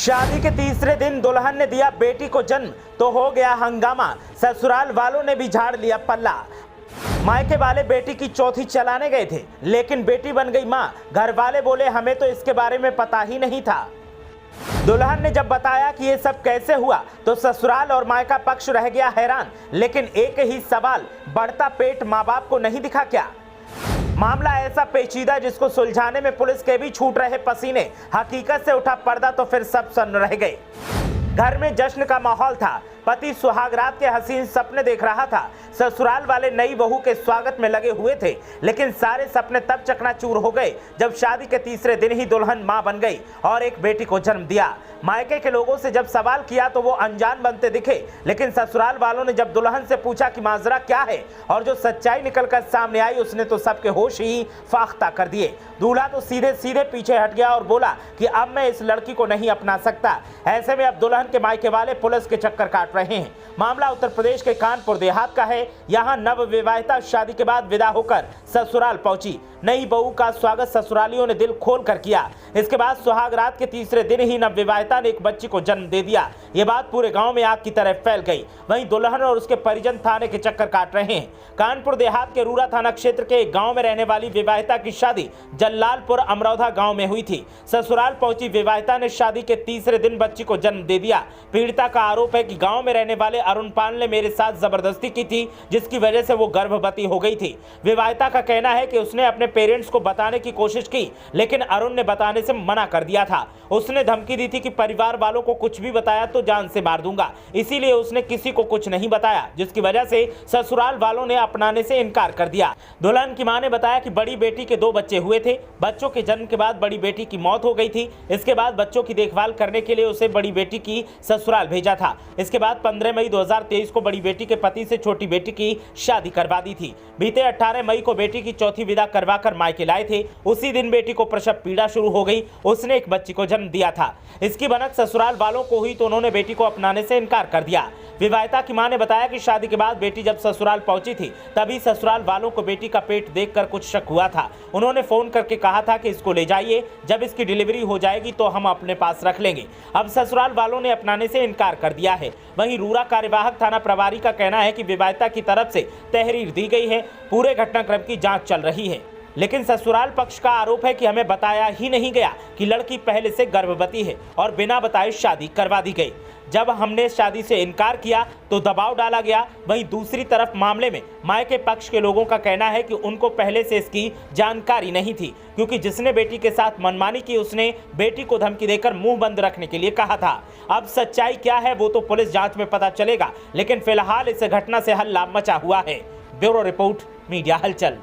शादी के तीसरे दिन दुल्हन ने दिया बेटी को जन्म तो हो गया हंगामा। ससुराल वालों ने भी झाड़ लिया पल्ला। मायके वाले बेटी की चौथी चलाने गए थे, लेकिन बेटी बन गई मां। घर वाले बोले हमें तो इसके बारे में पता ही नहीं था। दुल्हन ने जब बताया कि ये सब कैसे हुआ तो ससुराल और मायका पक्ष रह गया हैरान। लेकिन एक ही सवाल, बढ़ता पेट माँ बाप को नहीं दिखा क्या? मामला ऐसा पेचीदा जिसको सुलझाने में पुलिस के भी छूट रहे पसीने। हकीकत से उठा पर्दा तो फिर सब सन्न रह गए। घर में जश्न का माहौल था। पति सुहागरात के हसीन सपने देख रहा था। ससुराल वाले नई बहू के स्वागत में लगे हुए थे, लेकिन सारे सपने तब चकनाचूर हो गए जब शादी के तीसरे दिन ही दुल्हन मां बन गई और एक बेटी को जन्म दिया। मायके के लोगों से जब सवाल किया तो वो अनजान बनते दिखे, लेकिन ससुराल वालों ने जब दुल्हन से पूछा कि माजरा क्या है और जो सच्चाई निकलकर सामने आई उसने तो सबके होश ही फाख्ता कर दिए। दूल्हा तो सीधे सीधे पीछे हट गया और बोला कि अब मैं इस लड़की को नहीं अपना सकता। ऐसे में अब दुल्हन के मायके वाले पुलिस के चक्कर काट रहे हैं। मामला उत्तर प्रदेश के कानपुर देहात का है। यहाँ नव विवाहिता शादी के बाद विदा होकर ससुराल पहुंची। नई बहू का स्वागत ससुरालियों ने दिल खोल कर किया। इसके बाद सुहागरात के तीसरे दिन ही नव विवाहिता ने एक बच्ची को जन्म दे दिया। ये बात पूरे गांव में आग की तरह फैल गई। वहीं दुल्हन और उसके परिजन थाने के चक्कर काट रहे हैं। कानपुर देहात के रूरा थाना क्षेत्र के एक गांव में रहने वाली विवाहिता की शादी जल्लालपुर अमरौधा गांव में हुई थी। ससुराल पहुंची विवाहिता ने शादी के तीसरे दिन बच्ची को जन्म दे दिया। पीड़िता का आरोप है कि गांव में रहने वाले अरुण पाल ने मेरे साथ जबरदस्ती की थी, जिसकी वजह से वो गर्भवती हो गई थी। विवाहिता का कहना है कि उसने अपने पेरेंट्स को बताने की कोशिश की, लेकिन अरुण ने बताने से मना कर दिया था। उसने धमकी दी थी कि परिवार वालों को कुछ भी बताया तो जान से मार दूंगा, इसीलिए उसने किसी को कुछ नहीं बताया, जिसकी वजह से ससुराल वालों ने अपनाने से इनकार कर दिया। दुल्हन की मां ने बताया कि बड़ी बेटी के 2 बच्चे हुए थे। बच्चों के जन्म के बाद बड़ी बेटी की मौत हो गई थी। इसके बाद बच्चों की देखभाल करने के लिए उसे बड़ी बेटी की ससुराल भेजा था। इसके बाद 15 मई 2023 को बड़ी बेटी के पति से छोटी बेटी की शादी करवा दी थी। बीते 18 मई को बेटी की चौथी विदा करवाकर मायके लाए थे। उसी दिन बेटी को प्रसव पीड़ा शुरू हो गई। उसने एक बच्ची को जन्म दिया था। इसकी भनक ससुराल वालों को हुई तो उन्होंने बेटी को अपनाने से इनकार कर दिया। विवाहिता की मां ने बताया कि शादी के बाद बेटी जब ससुराल पहुंची थी तभी ससुराल वालों को बेटी का पेट देखकर कुछ शक हुआ था। उन्होंने फोन करके कहा था कि इसको ले जाइए, जब इसकी डिलीवरी हो जाएगी तो हम अपने पास रख लेंगे। अब ससुराल वालों ने अपनाने से इनकार कर दिया है। वहीं रूरा कार्यवाहक थाना प्रभारी का कहना है कि विवाहिता की तरफ से तहरीर दी गई है। पूरे घटनाक्रम की जांच चल रही है, लेकिन ससुराल पक्ष का आरोप है कि हमें बताया ही नहीं गया कि लड़की पहले से गर्भवती है और बिना बताए शादी करवा दी गई। जब हमने शादी से इनकार किया तो दबाव डाला गया। वहीं दूसरी तरफ मामले में मायके पक्ष के लोगों का कहना है कि उनको पहले से इसकी जानकारी नहीं थी, क्योंकि जिसने बेटी के साथ मनमानी की उसने बेटी को धमकी देकर मुंह बंद रखने के लिए कहा था। अब सच्चाई क्या है वो तो पुलिस जांच में पता चलेगा, लेकिन फिलहाल इस घटना से हल्ला मचा हुआ है। ब्यूरो रिपोर्ट, मीडिया हलचल।